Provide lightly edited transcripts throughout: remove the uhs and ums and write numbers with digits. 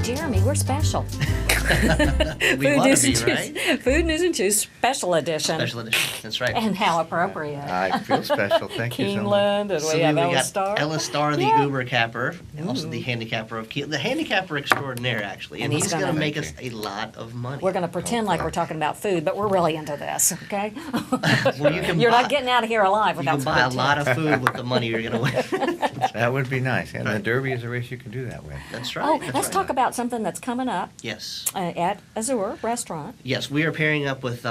Jeremy, we're special. We want to be, right? Food News and Juice Special Edition. Special edition. That's right. And how appropriate. I feel special. Thank you so much. Keeneland, and we have Ellis Starr. Ellis Starr, the Yeah. Ubercapper, and also the Handicapper of Keeneland. The Handicapper extraordinaire, actually. And he's going to make us a lot of money. We're going to pretend like we're talking about food, but we're really into this, okay? Well, You're not getting out of here alive You without can some buy a good lot tips. of food with the money you're going to win. That would be nice. And the Derby is a race you can do that with. That's right. Oh, that's let's right. talk about something that's coming up Yes. at Azur Restaurant. Yes, we are pairing up with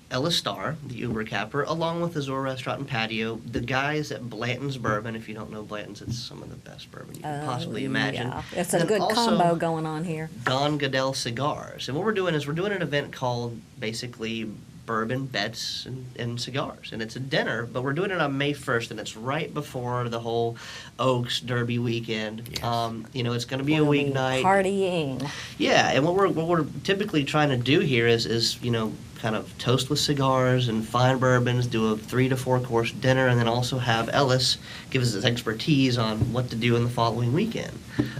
Ellis Starr, the Ubercapper, along with Azur Restaurant Patio. The guys at Blanton's Bourbon. If you don't know Blanton's, it's some of the best bourbon you can possibly imagine. Yeah, it's a And good also combo going on here. Gonell Cigars. And what we're doing is we're doing an event called basically Bourbon, Bets, and Cigars. And it's a dinner, but we're doing it on May 1st, and it's right before the whole Oaks Derby weekend. Yes. You know, it's going to be a We'll be weeknight. Partying. Yeah, and what we're typically trying to do here is you know, kind of toast with cigars and fine bourbons, do a 3 to 4 course dinner, and then also have Ellis give us his expertise on what to do in the following weekend.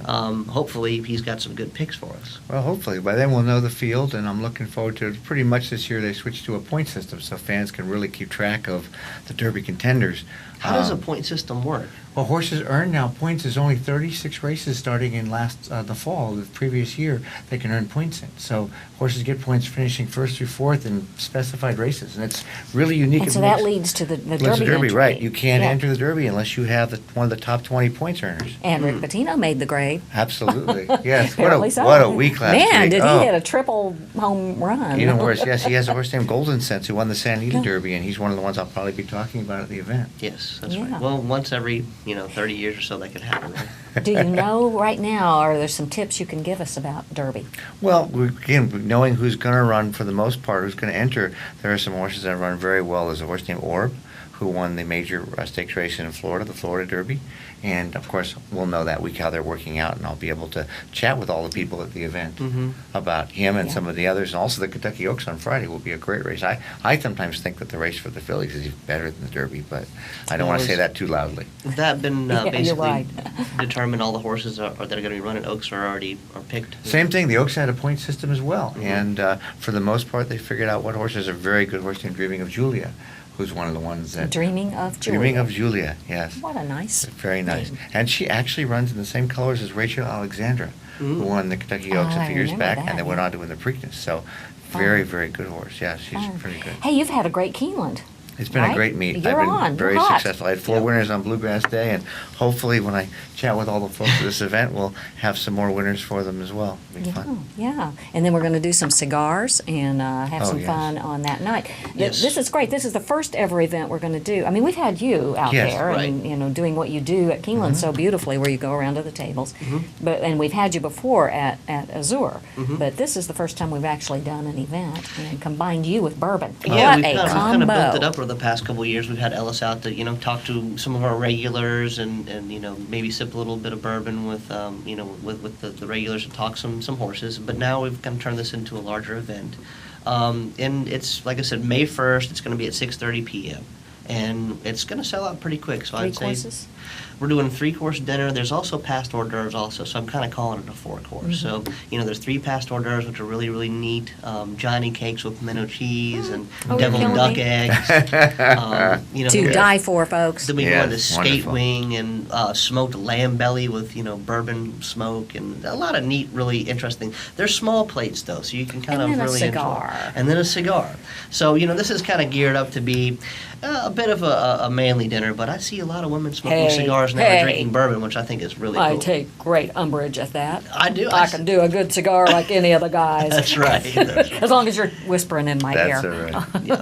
Hopefully, he's got some good picks for us. Well, hopefully. By then we'll know the field, and I'm looking forward to it. Pretty much this year they switched to a point system, so fans can really keep track of the Derby contenders. How does a point system work? Well, horses earn now points. There's only 36 races starting in the fall, the previous year, they can earn points in. So horses get points finishing first through fourth in specified races, and it's really unique. And It so that makes- leads to the leads Derby to Derby, entry. right. You can't Yeah. enter the Derby unless you have one of the top 20 points earners. And Rick Pitino made the grade. Absolutely. Yes. Apparently so. What a week last week. Man, did Oh. he hit a triple home run. Even worse, yes, he has a horse named Golden Sense who won the San Diego Yeah. Derby, and he's one of the ones I'll probably be talking about at the event. Yes, that's Yeah. right. Well, once every 30 years or so, that could happen. Right? Do you know right now, are there some tips you can give us about Derby? Well, again, knowing who's going to run for the most part, who's going to enter, there are some horses that run very well. There's a horse named Orb, who won the major stakes race in Florida, the Florida Derby. And, of course, we'll know that week how they're working out, and I'll be able to chat with all the people at the event Mhm. about him and Yeah. some of the others. And also the Kentucky Oaks on Friday will be a great race. I sometimes think that the race for the fillies is even better than the Derby, but I don't want to say that too loudly. That been Yeah, you're basically right. determined. All the horses that are going to be running Oaks are picked. Same thing. The Oaks had a point system as well, and for the most part, they figured out what horses are very good. Horse named Dreaming of Julia, who's one of the ones that Dreaming of Julia. Dreaming of Julia. Yes, What a nice very nice. name. And she actually runs in the same colors as Rachel Alexandra, who won the Kentucky Oaks Oh, a I few years remember back, that, and they went yeah. on to win the Preakness. So, very, Oh. very good horse. Yeah, she's Oh. pretty good. Hey, you've had a great Keeneland. It's been right? a great meet. You're I've been on. very You're hot. successful. I had 4 Yeah. winners on Bluegrass Day, and hopefully when I chat with all the folks at this event, we'll have some more winners for them as well. It'll be Yeah, fun. yeah. And then we're going to do some cigars and have Oh, some yes. fun on that night. Yes. This is great. This is the first ever event we're going to do. I mean, we've had you out Yes, there and right. doing what you do at Keeneland so beautifully, where you go around to the tables. And we've had you before at Azur, but this is the first time we've actually done an event and combined you with bourbon. Yeah, What we've a kind combo! of built it up over the past couple of years. We've had Ellis out to talk to some of our regulars and maybe sip a little bit of bourbon with with the regulars and talk some horses. But now we've kind of turned this into a larger event, and it's like I said, May 1st. It's going to be at 6:30 p.m. and it's going to sell out pretty quick. So 3 I'd say courses? we're doing a 3-course dinner. There's also past hors d'oeuvres also, so I'm kind of calling it a 4-course. So, there's 3 past hors d'oeuvres, which are really, really neat. Johnny cakes with pimento cheese and Oh, you're deviled killing duck me. eggs. To then die for, folks. Then we go Yes, into skate wonderful. wing and smoked lamb belly with, bourbon smoke and a lot of neat, really interesting. They're small plates, though, so you can kind And of then a really cigar. enjoy. And then a cigar. So, this is kind of geared up to be a bit of a manly dinner, but I see a lot of women smoking Hey, cigars now hey. and drinking bourbon, which I think is really I cool. take great umbrage at that. I do. I can do a good cigar like any of the guys. That's right. That's As long as you're whispering in my That's ear. all right. Yeah.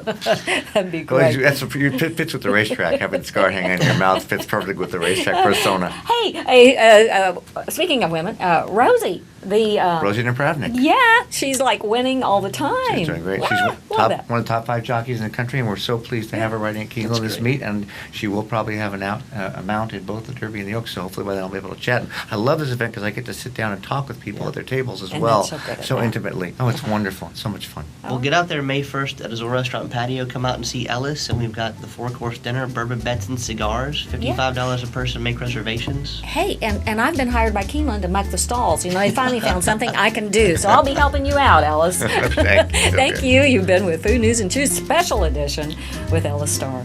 That'd be Well, great. that's fits with the racetrack. Having the cigar hanging in your mouth fits perfectly with the racetrack persona. Hey, speaking of women, Rosie, the Rosie Napravnik. yeah, she's like winning all the time. She's doing great. Wow, She's love that. one of the top 5 jockeys in the country, and we're so pleased to have her right in Keeneland this great. meet. And she will probably have a mount in both the Derby and the Oaks. So hopefully by then I'll be able to chat. And I love this event because I get to sit down and talk with people at their tables as And well, that's so good at so that. intimately. Oh, it's wonderful. It's so much fun. We'll get out there May 1st at Azur Restaurant Patio. Come out and see Ellis, and we've got the 4-course dinner, bourbon, bets, and cigars. $55 a person. Make reservations. Hey, and I've been hired by Keeneland to muck the stalls. They finally finally found something I can do. So I'll be helping you out, Ellis. Thank you. Thank you. You've been with Food News and Chews Special Edition with Ellis Starr.